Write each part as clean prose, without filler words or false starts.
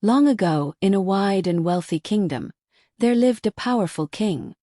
Long ago, in a wide and wealthy kingdom, there lived a powerful king.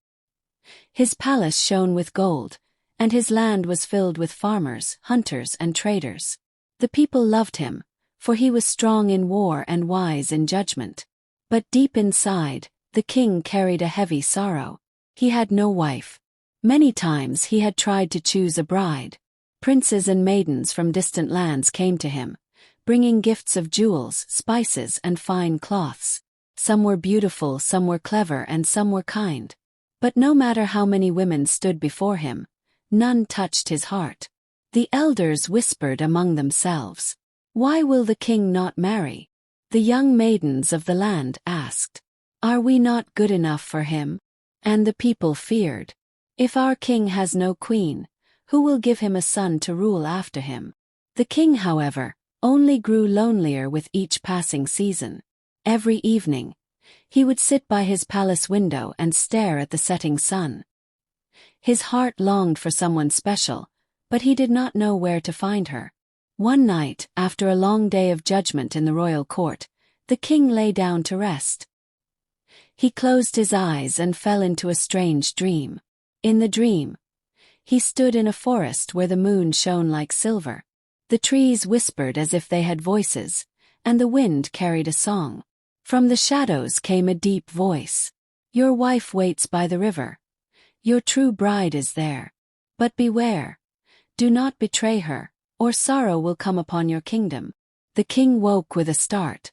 His palace shone with gold, and his land was filled with farmers, hunters, and traders. The people loved him, for he was strong in war and wise in judgment. But deep inside, the king carried a heavy sorrow. He had no wife. Many times he had tried to choose a bride. Princes and maidens from distant lands came to him, bringing gifts of jewels, spices, and fine cloths. Some were beautiful, some were clever, and some were kind. But no matter how many women stood before him, none touched his heart. The elders whispered among themselves, "Why will the king not marry?" The young maidens of the land asked, "Are we not good enough for him?" And the people feared, "If our king has no queen, who will give him a son to rule after him?" The king, however, only grew lonelier with each passing season. Every evening, he would sit by his palace window and stare at the setting sun. His heart longed for someone special, but he did not know where to find her. One night, after a long day of judgment in the royal court, the king lay down to rest. He closed his eyes and fell into a strange dream. In the dream, he stood in a forest where the moon shone like silver. The trees whispered as if they had voices, and the wind carried a song. From the shadows came a deep voice. "Your wife waits by the river. Your true bride is there. But beware. Do not betray her, or sorrow will come upon your kingdom." The king woke with a start.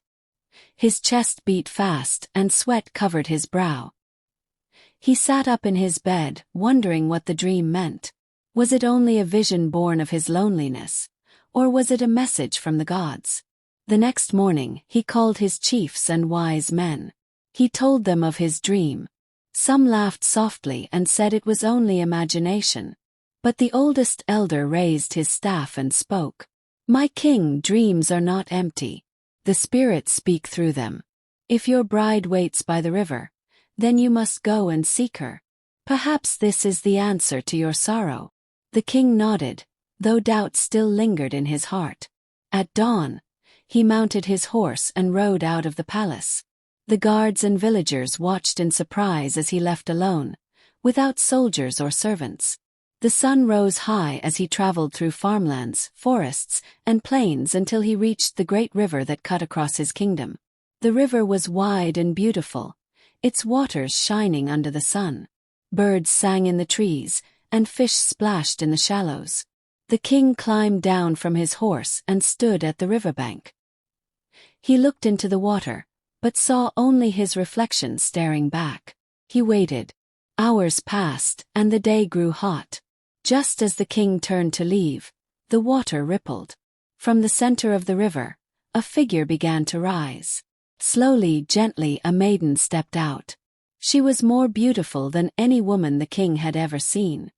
His chest beat fast and sweat covered his brow. He sat up in his bed, wondering what the dream meant. Was it only a vision born of his loneliness, or was it a message from the gods? The next morning, he called his chiefs and wise men. He told them of his dream. Some laughed softly and said it was only imagination. But the oldest elder raised his staff and spoke. "My king, dreams are not empty. The spirits speak through them. If your bride waits by the river, then you must go and seek her. Perhaps this is the answer to your sorrow." The king nodded, though doubt still lingered in his heart. At dawn, he mounted his horse and rode out of the palace. The guards and villagers watched in surprise as he left alone, without soldiers or servants. The sun rose high as he traveled through farmlands, forests, and plains until he reached the great river that cut across his kingdom. The river was wide and beautiful, its waters shining under the sun. Birds sang in the trees, and fish splashed in the shallows. The king climbed down from his horse and stood at the riverbank. He looked into the water, but saw only his reflection staring back. He waited. Hours passed, and the day grew hot. Just as the king turned to leave, the water rippled. From the center of the river, a figure began to rise. Slowly, gently, a maiden stepped out. She was more beautiful than any woman the king had ever seen.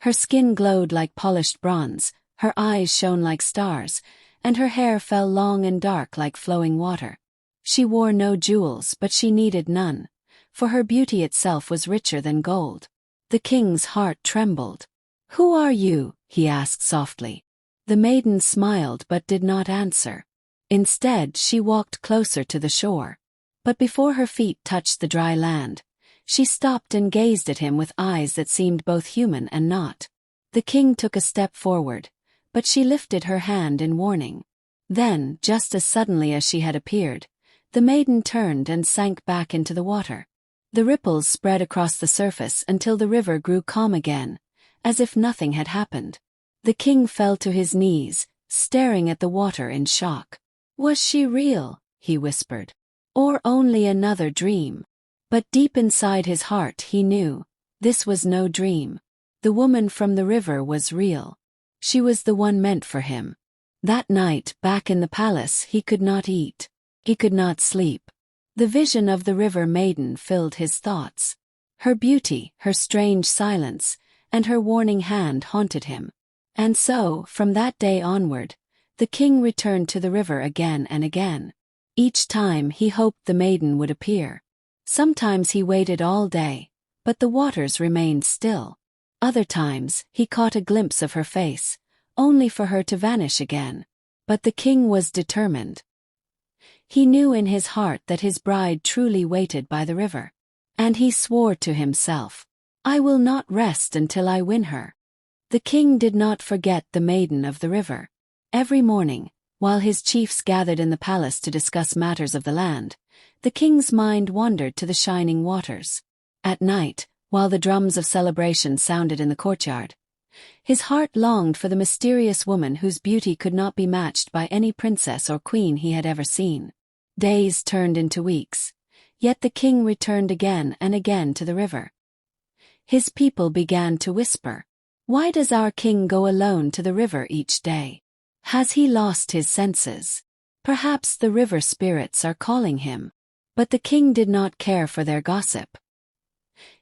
Her skin glowed like polished bronze, her eyes shone like stars, and her hair fell long and dark like flowing water. She wore no jewels, but she needed none, for her beauty itself was richer than gold. The king's heart trembled. "Who are you?" he asked softly. The maiden smiled but did not answer. Instead, she walked closer to the shore. But before her feet touched the dry land, she stopped and gazed at him with eyes that seemed both human and not. The king took a step forward, but she lifted her hand in warning. Then, just as suddenly as she had appeared, the maiden turned and sank back into the water. The ripples spread across the surface until the river grew calm again, as if nothing had happened. The king fell to his knees, staring at the water in shock. "Was she real?" he whispered. "Or only another dream?" But deep inside his heart he knew, this was no dream. The woman from the river was real. She was the one meant for him. That night, back in the palace, he could not eat. He could not sleep. The vision of the river maiden filled his thoughts. Her beauty, her strange silence, and her warning hand haunted him. And so, from that day onward, the king returned to the river again and again. Each time he hoped the maiden would appear. Sometimes he waited all day, but the waters remained still. Other times, he caught a glimpse of her face, only for her to vanish again. But the king was determined. He knew in his heart that his bride truly waited by the river. And he swore to himself, "I will not rest until I win her." The king did not forget the maiden of the river. Every morning, while his chiefs gathered in the palace to discuss matters of the land, the king's mind wandered to the shining waters. At night, while the drums of celebration sounded in the courtyard, his heart longed for the mysterious woman whose beauty could not be matched by any princess or queen he had ever seen. Days turned into weeks, yet the king returned again and again to the river. His people began to whisper, "Why does our king go alone to the river each day? Has he lost his senses? Perhaps the river spirits are calling him." But the king did not care for their gossip.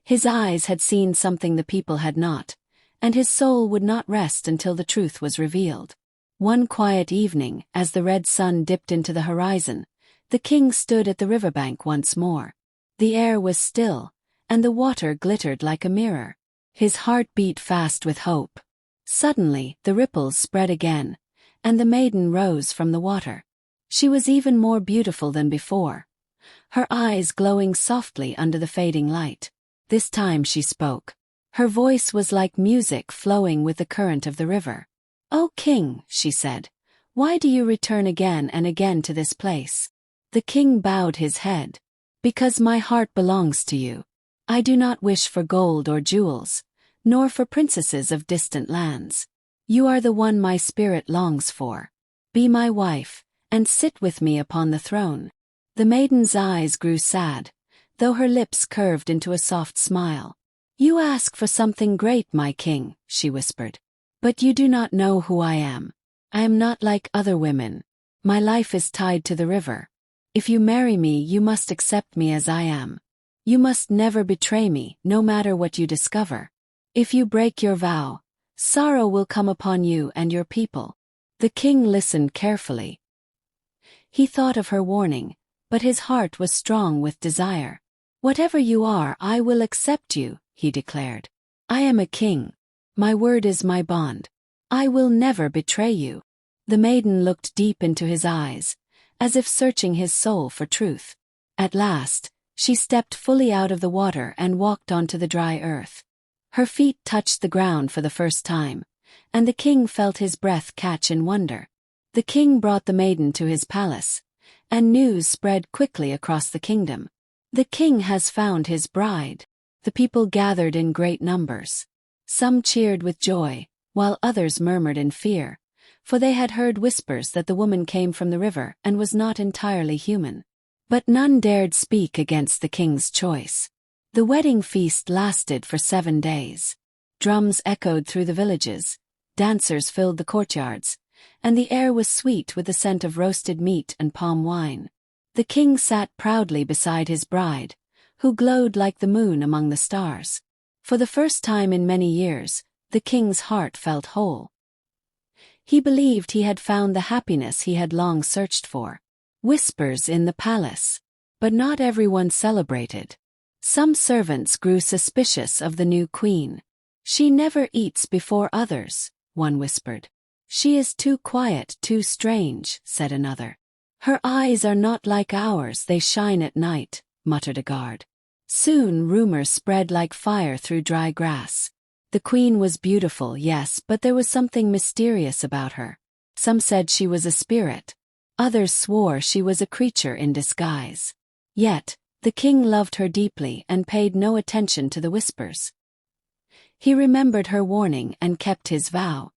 His eyes had seen something the people had not, and his soul would not rest until the truth was revealed. One quiet evening, as the red sun dipped into the horizon, the king stood at the riverbank once more. The air was still, and the water glittered like a mirror. His heart beat fast with hope. Suddenly, the ripples spread again, and the maiden rose from the water. She was even more beautiful than before, her eyes glowing softly under the fading light. This time she spoke. Her voice was like music flowing with the current of the river. "O king," she said, "why do you return again and again to this place?" The king bowed his head. "Because my heart belongs to you. I do not wish for gold or jewels, nor for princesses of distant lands. You are the one my spirit longs for. Be my wife, and sit with me upon the throne." The maiden's eyes grew sad, though her lips curved into a soft smile. "You ask for something great, my king," she whispered. "But you do not know who I am. I am not like other women. My life is tied to the river. If you marry me, you must accept me as I am. You must never betray me, no matter what you discover. If you break your vow, sorrow will come upon you and your people." The king listened carefully. He thought of her warning, but his heart was strong with desire. "Whatever you are, I will accept you," he declared. "I am a king. My word is my bond. I will never betray you." The maiden looked deep into his eyes, as if searching his soul for truth. At last, she stepped fully out of the water and walked onto the dry earth. Her feet touched the ground for the first time, and the king felt his breath catch in wonder. The king brought the maiden to his palace, and news spread quickly across the kingdom. "The king has found his bride." The people gathered in great numbers. Some cheered with joy, while others murmured in fear, for they had heard whispers that the woman came from the river and was not entirely human. But none dared speak against the king's choice. The wedding feast lasted for 7 days. Drums echoed through the villages, dancers filled the courtyards, and the air was sweet with the scent of roasted meat and palm wine. The king sat proudly beside his bride, who glowed like the moon among the stars. For the first time in many years, the king's heart felt whole. He believed he had found the happiness he had long searched for. Whispers in the palace. But not everyone celebrated. Some servants grew suspicious of the new queen. "She never eats before others," one whispered. "She is too quiet, too strange," said another. "Her eyes are not like ours, they shine at night," muttered a guard. Soon rumors spread like fire through dry grass. The queen was beautiful, yes, but there was something mysterious about her. Some said she was a spirit. Others swore she was a creature in disguise. Yet, the king loved her deeply and paid no attention to the whispers. He remembered her warning and kept his vow.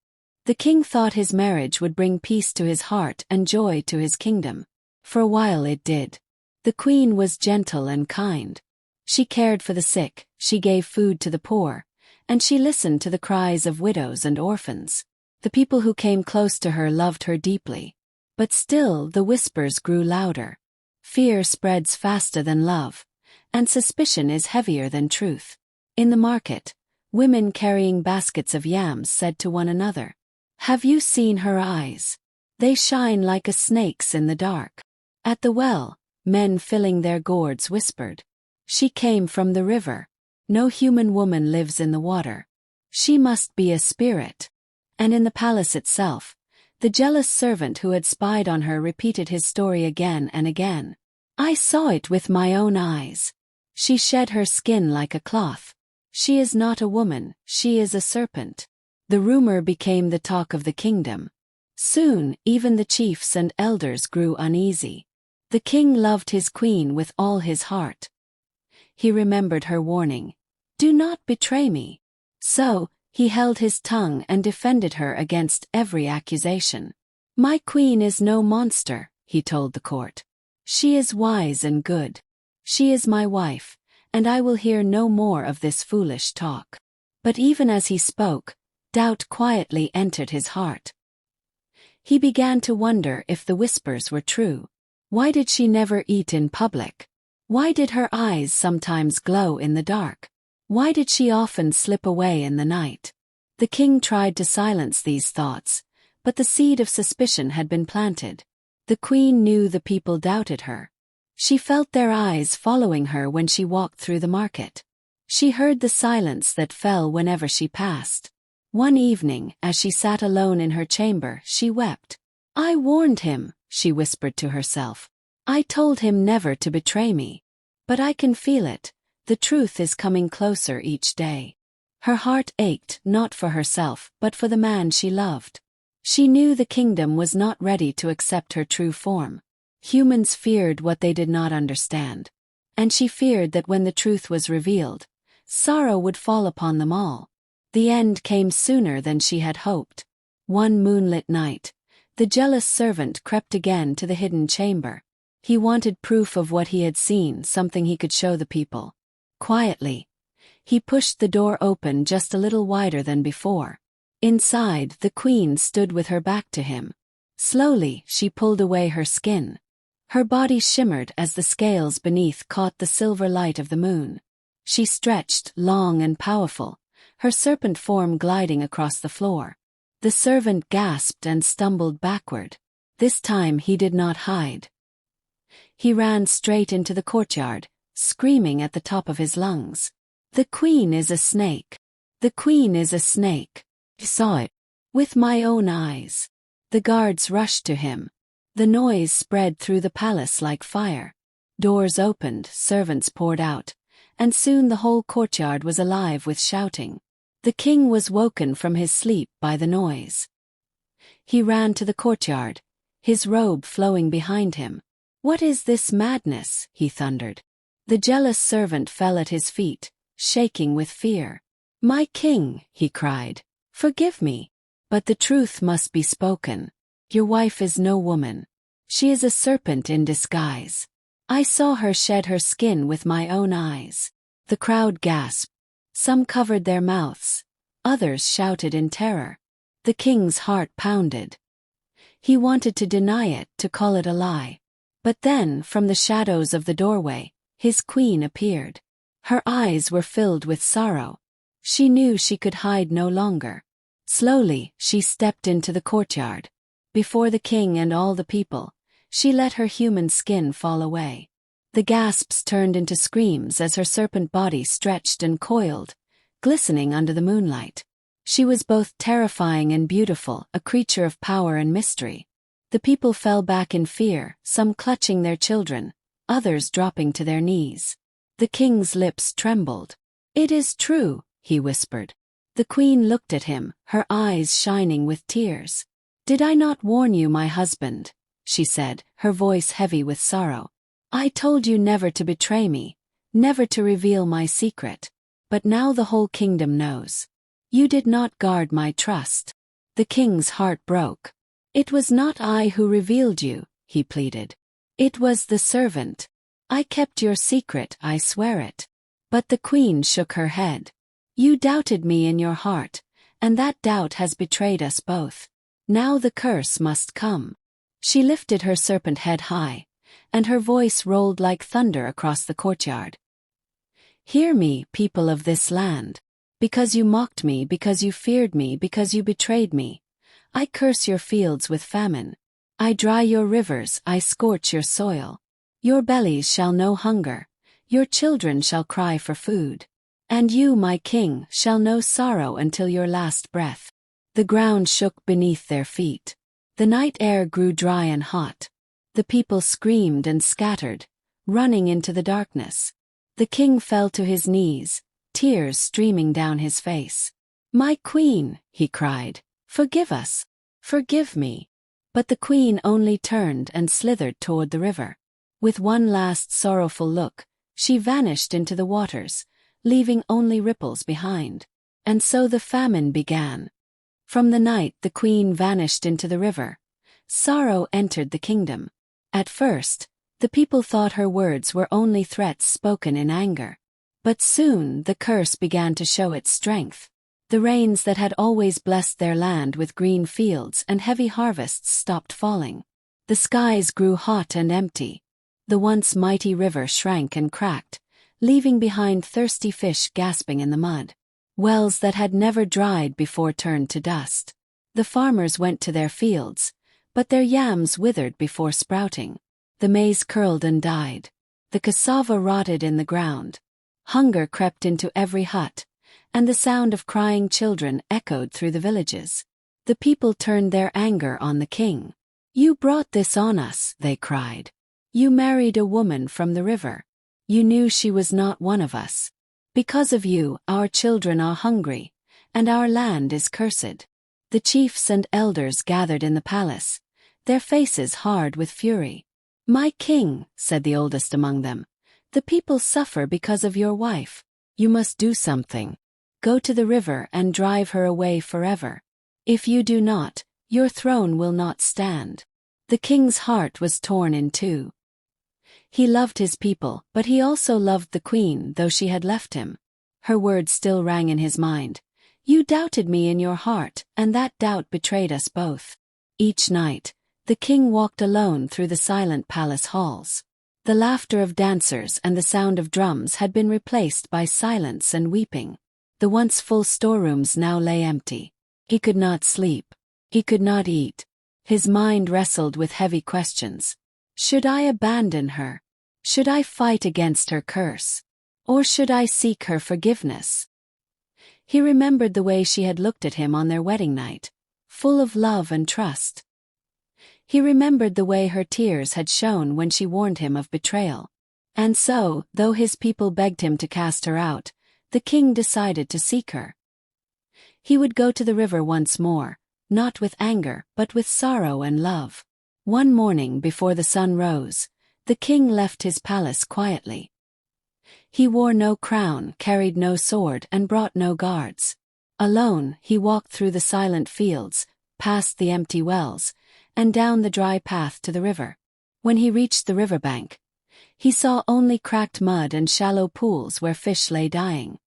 The king thought his marriage would bring peace to his heart and joy to his kingdom. For a while it did. The queen was gentle and kind. She cared for the sick, she gave food to the poor, and she listened to the cries of widows and orphans. The people who came close to her loved her deeply. But still the whispers grew louder. Fear spreads faster than love, and suspicion is heavier than truth. In the market, women carrying baskets of yams said to one another, "Have you seen her eyes? They shine like a snake's in the dark." At the well, men filling their gourds whispered, "She came from the river. No human woman lives in the water. She must be a spirit." And in the palace itself, The jealous servant who had spied on her repeated his story again and again. I saw it with my own eyes. She shed her skin like a cloth. She is not a woman, she is a serpent. The rumor became the talk of the kingdom. Soon, even the chiefs and elders grew uneasy. The king loved his queen with all his heart. He remembered her warning, "Do not betray me." So, he held his tongue and defended her against every accusation. My queen is no monster, he told the court. She is wise and good. She is my wife, and I will hear no more of this foolish talk. But even as he spoke, doubt quietly entered his heart. He began to wonder if the whispers were true. Why did she never eat in public? Why did her eyes sometimes glow in the dark? Why did she often slip away in the night? The king tried to silence these thoughts, but the seed of suspicion had been planted. The queen knew the people doubted her. She felt their eyes following her when she walked through the market. She heard the silence that fell whenever she passed. One evening, as she sat alone in her chamber, she wept. I warned him, she whispered to herself. I told him never to betray me. But I can feel it. The truth is coming closer each day. Her heart ached not for herself but for the man she loved. She knew the kingdom was not ready to accept her true form. Humans feared what they did not understand. And she feared that when the truth was revealed, sorrow would fall upon them all. The end came sooner than she had hoped. One moonlit night, the jealous servant crept again to the hidden chamber. He wanted proof of what he had seen, something he could show the people. Quietly, he pushed the door open just a little wider than before. Inside, the queen stood with her back to him. Slowly, she pulled away her skin. Her body shimmered as the scales beneath caught the silver light of the moon. She stretched, long and powerful, her serpent form gliding across the floor. The servant gasped and stumbled backward. This time he did not hide. He ran straight into the courtyard, screaming at the top of his lungs. The queen is a snake. The queen is a snake. I saw it. With my own eyes. The guards rushed to him. The noise spread through the palace like fire. Doors opened, servants poured out, and soon the whole courtyard was alive with shouting. The king was woken from his sleep by the noise. He ran to the courtyard, his robe flowing behind him. What is this madness? He thundered. The jealous servant fell at his feet, shaking with fear. My king, he cried, forgive me. But the truth must be spoken. Your wife is no woman. She is a serpent in disguise. I saw her shed her skin with my own eyes. The crowd gasped. Some covered their mouths. Others shouted in terror. The king's heart pounded. He wanted to deny it, to call it a lie. But then, from the shadows of the doorway, his queen appeared. Her eyes were filled with sorrow. She knew she could hide no longer. Slowly, she stepped into the courtyard. Before the king and all the people, she let her human skin fall away. The gasps turned into screams as her serpent body stretched and coiled, glistening under the moonlight. She was both terrifying and beautiful, a creature of power and mystery. The people fell back in fear, some clutching their children, others dropping to their knees. The king's lips trembled. It is true, he whispered. The queen looked at him, her eyes shining with tears. Did I not warn you, my husband? She said, her voice heavy with sorrow. I told you never to betray me, never to reveal my secret. But now the whole kingdom knows. You did not guard my trust. The king's heart broke. It was not I who revealed you, he pleaded. It was the servant. I kept your secret, I swear it. But the queen shook her head. You doubted me in your heart, and that doubt has betrayed us both. Now the curse must come. She lifted her serpent head high, and her voice rolled like thunder across the courtyard. Hear me, people of this land. Because you mocked me, because you feared me, because you betrayed me, I curse your fields with famine. I dry your rivers, I scorch your soil. Your bellies shall know hunger, your children shall cry for food. And you, my king, shall know sorrow until your last breath. The ground shook beneath their feet. The night air grew dry and hot. The people screamed and scattered, running into the darkness. The king fell to his knees, tears streaming down his face. "My queen," he cried, "forgive us. Forgive me." But the queen only turned and slithered toward the river. With one last sorrowful look, she vanished into the waters, leaving only ripples behind. And so the famine began. From the night the queen vanished into the river, sorrow entered the kingdom. At first, the people thought her words were only threats spoken in anger. But soon the curse began to show its strength. The rains that had always blessed their land with green fields and heavy harvests stopped falling. The skies grew hot and empty. The once mighty river shrank and cracked, leaving behind thirsty fish gasping in the mud. Wells that had never dried before turned to dust. The farmers went to their fields, but their yams withered before sprouting. The maize curled and died. The cassava rotted in the ground. Hunger crept into every hut, and the sound of crying children echoed through the villages. The people turned their anger on the king. "You brought this on us," they cried. "You married a woman from the river. You knew she was not one of us. Because of you, our children are hungry, and our land is cursed." The chiefs and elders gathered in the palace, their faces hard with fury. "My king," said the oldest among them, "the people suffer because of your wife. You must do something. Go to the river and drive her away forever. If you do not, your throne will not stand." The king's heart was torn in two. He loved his people, but he also loved the queen, though she had left him. Her words still rang in his mind. "You doubted me in your heart, and that doubt betrayed us both." Each night, the king walked alone through the silent palace halls. The laughter of dancers and the sound of drums had been replaced by silence and weeping. The once full storerooms now lay empty. He could not sleep. He could not eat. His mind wrestled with heavy questions. Should I abandon her? Should I fight against her curse? Or should I seek her forgiveness? He remembered the way she had looked at him on their wedding night, full of love and trust. He remembered the way her tears had shone when she warned him of betrayal. And so, though his people begged him to cast her out, the king decided to seek her. He would go to the river once more, not with anger but with sorrow and love. One morning before the sun rose, the king left his palace quietly. He wore no crown, carried no sword, and brought no guards. Alone, he walked through the silent fields, past the empty wells, and down the dry path to the river. When he reached the riverbank, he saw only cracked mud and shallow pools where fish lay dying.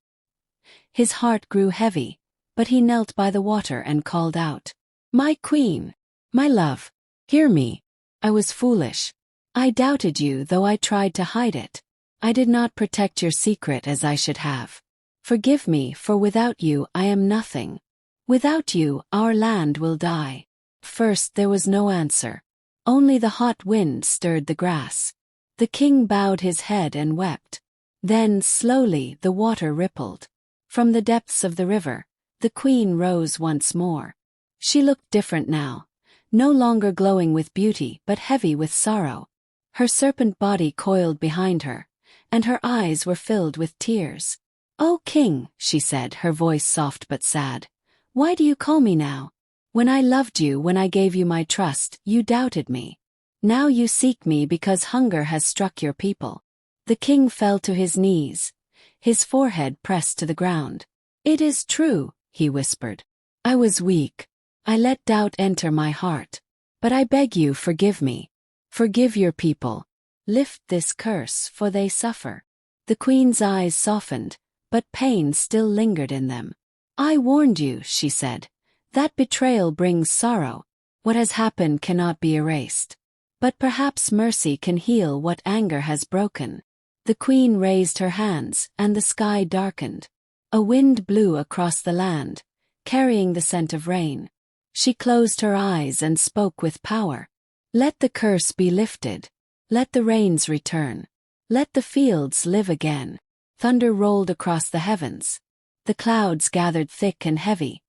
His heart grew heavy, but he knelt by the water and called out, "My queen, my love, hear me. I was foolish. I doubted you, though I tried to hide it. I did not protect your secret as I should have. Forgive me, for without you I am nothing. Without you, our land will die." First there was no answer. Only the hot wind stirred the grass. The king bowed his head and wept. Then, slowly, the water rippled. From the depths of the river, the queen rose once more. She looked different now, no longer glowing with beauty but heavy with sorrow. Her serpent body coiled behind her, and her eyes were filled with tears. "O king," she said, her voice soft but sad, "why do you call me now? When I loved you, when I gave you my trust, you doubted me. Now you seek me because hunger has struck your people." The king fell to his knees, his forehead pressed to the ground. "It is true," he whispered. "I was weak. I let doubt enter my heart. But I beg you, forgive me. Forgive your people. Lift this curse, for they suffer." The queen's eyes softened, but pain still lingered in them. "I warned you," she said. "That betrayal brings sorrow. What has happened cannot be erased. But perhaps mercy can heal what anger has broken." The queen raised her hands, and the sky darkened. A wind blew across the land, carrying the scent of rain. She closed her eyes and spoke with power. "Let the curse be lifted. Let the rains return. Let the fields live again." Thunder rolled across the heavens. The clouds gathered thick and heavy,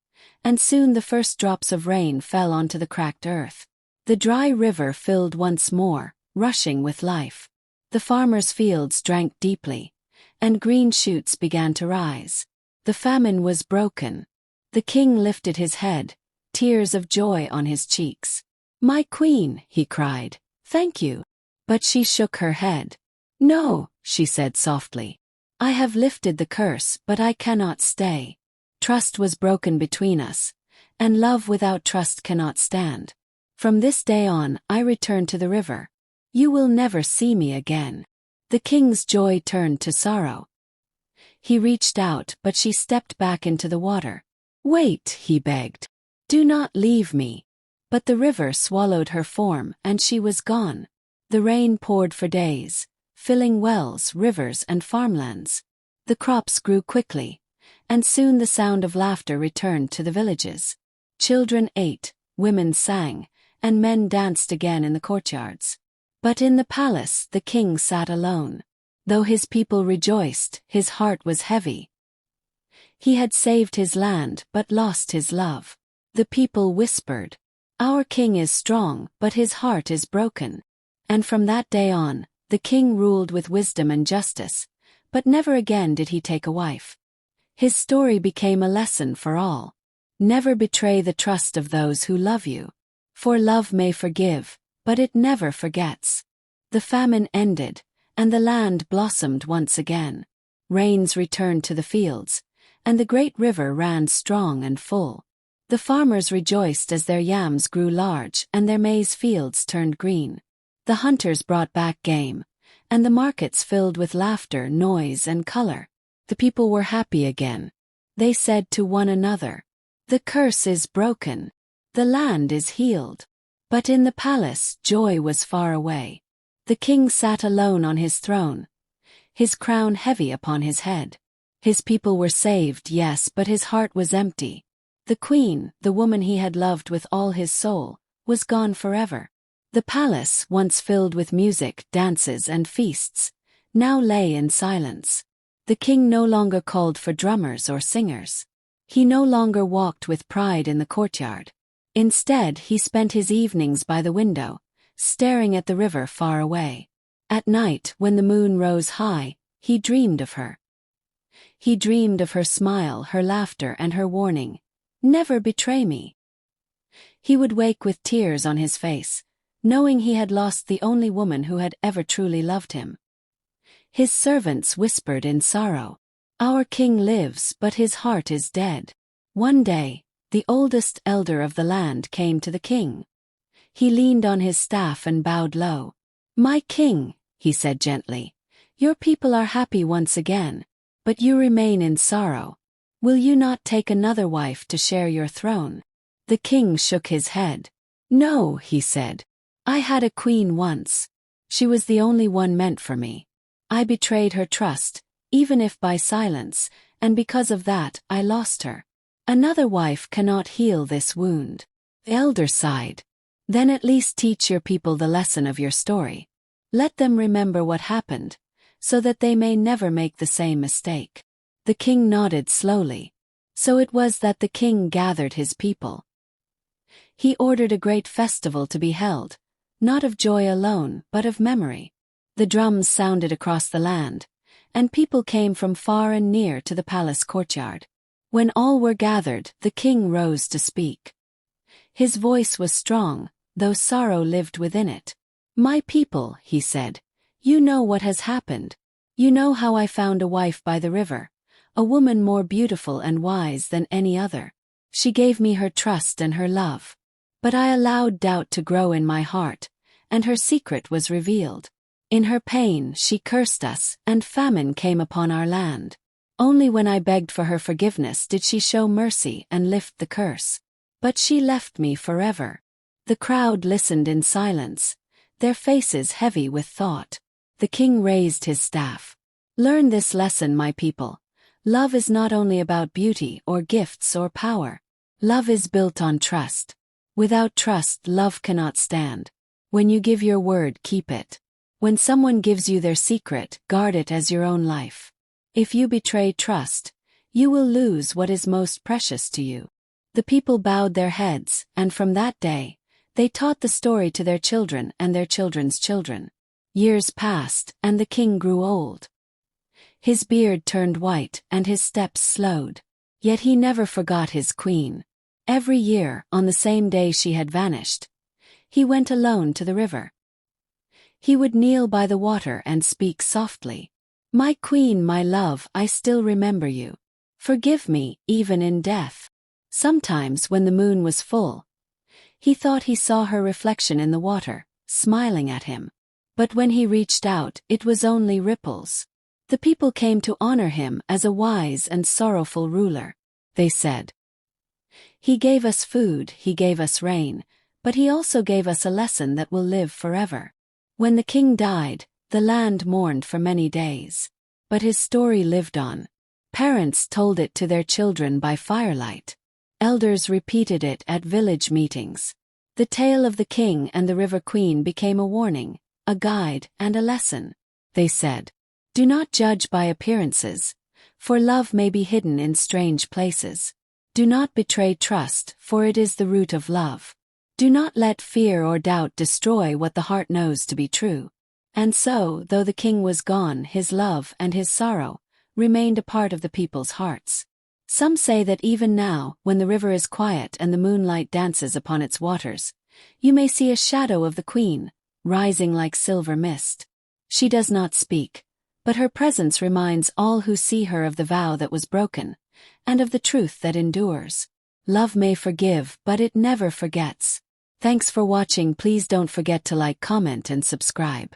and soon the first drops of rain fell onto the cracked earth. The dry river filled once more, rushing with life. The farmers' fields drank deeply, and green shoots began to rise. The famine was broken. The king lifted his head, tears of joy on his cheeks. "My queen," he cried, "thank you." But she shook her head. "No," she said softly. "I have lifted the curse, but I cannot stay. Trust was broken between us, and love without trust cannot stand. From this day on, I return to the river. You will never see me again." The king's joy turned to sorrow. He reached out, but she stepped back into the water. "Wait," he begged. "Do not leave me." But the river swallowed her form, and she was gone. The rain poured for days, filling wells, rivers, and farmlands. The crops grew quickly, and soon the sound of laughter returned to the villages. Children ate, women sang, and men danced again in the courtyards. But in the palace the king sat alone. Though his people rejoiced, his heart was heavy. He had saved his land but lost his love. The people whispered, "Our king is strong, but his heart is broken." And from that day on, the king ruled with wisdom and justice, but never again did he take a wife. His story became a lesson for all. Never betray the trust of those who love you. For love may forgive, but it never forgets. The famine ended, and the land blossomed once again. Rains returned to the fields, and the great river ran strong and full. The farmers rejoiced as their yams grew large and their maize fields turned green. The hunters brought back game, and the markets filled with laughter, noise, and color. The people were happy again. They said to one another, "The curse is broken. The land is healed." But in the palace, joy was far away. The king sat alone on his throne, his crown heavy upon his head. His people were saved, yes, but his heart was empty. The queen, the woman he had loved with all his soul, was gone forever. The palace, once filled with music, dances, and feasts, now lay in silence. The king no longer called for drummers or singers. He no longer walked with pride in the courtyard. Instead, he spent his evenings by the window, staring at the river far away. At night, when the moon rose high, he dreamed of her. He dreamed of her smile, her laughter, and her warning, "Never betray me." He would wake with tears on his face, knowing he had lost the only woman who had ever truly loved him. His servants whispered in sorrow, "Our king lives, but his heart is dead." One day, the oldest elder of the land came to the king. He leaned on his staff and bowed low. "My king," he said gently, "your people are happy once again, but you remain in sorrow. Will you not take another wife to share your throne?" The king shook his head. "No," he said. "I had a queen once. She was the only one meant for me. I betrayed her trust, even if by silence, and because of that, I lost her. Another wife cannot heal this wound." The elder sighed. "Then at least teach your people the lesson of your story. Let them remember what happened, so that they may never make the same mistake." The king nodded slowly. So it was that the king gathered his people. He ordered a great festival to be held, not of joy alone, but of memory. The drums sounded across the land, and people came from far and near to the palace courtyard. When all were gathered, the king rose to speak. His voice was strong, though sorrow lived within it. "My people," he said, "you know what has happened. You know how I found a wife by the river, a woman more beautiful and wise than any other. She gave me her trust and her love. But I allowed doubt to grow in my heart, and her secret was revealed. In her pain, she cursed us, and famine came upon our land. Only when I begged for her forgiveness did she show mercy and lift the curse. But she left me forever." The crowd listened in silence, their faces heavy with thought. The king raised his staff. "Learn this lesson, my people. Love is not only about beauty or gifts or power. Love is built on trust. Without trust, love cannot stand. When you give your word, keep it. When someone gives you their secret, guard it as your own life. If you betray trust, you will lose what is most precious to you." The people bowed their heads, and from that day, they taught the story to their children and their children's children. Years passed, and the king grew old. His beard turned white and his steps slowed. Yet he never forgot his queen. Every year, on the same day she had vanished, he went alone to the river. He would kneel by the water and speak softly. "My queen, my love, I still remember you. Forgive me, even in death." Sometimes when the moon was full, he thought he saw her reflection in the water, smiling at him. But when he reached out, it was only ripples. The people came to honor him as a wise and sorrowful ruler. They said, "He gave us food, he gave us rain, but he also gave us a lesson that will live forever." When the king died, the land mourned for many days. But his story lived on. Parents told it to their children by firelight. Elders repeated it at village meetings. The tale of the king and the river queen became a warning, a guide, and a lesson. They said, "Do not judge by appearances, for love may be hidden in strange places. Do not betray trust, for it is the root of love. Do not let fear or doubt destroy what the heart knows to be true." And so, though the king was gone, his love and his sorrow remained a part of the people's hearts. Some say that even now, when the river is quiet and the moonlight dances upon its waters, you may see a shadow of the queen, rising like silver mist. She does not speak, but her presence reminds all who see her of the vow that was broken, and of the truth that endures. Love may forgive, but it never forgets. Thanks for watching. Please don't forget to like, comment, and subscribe.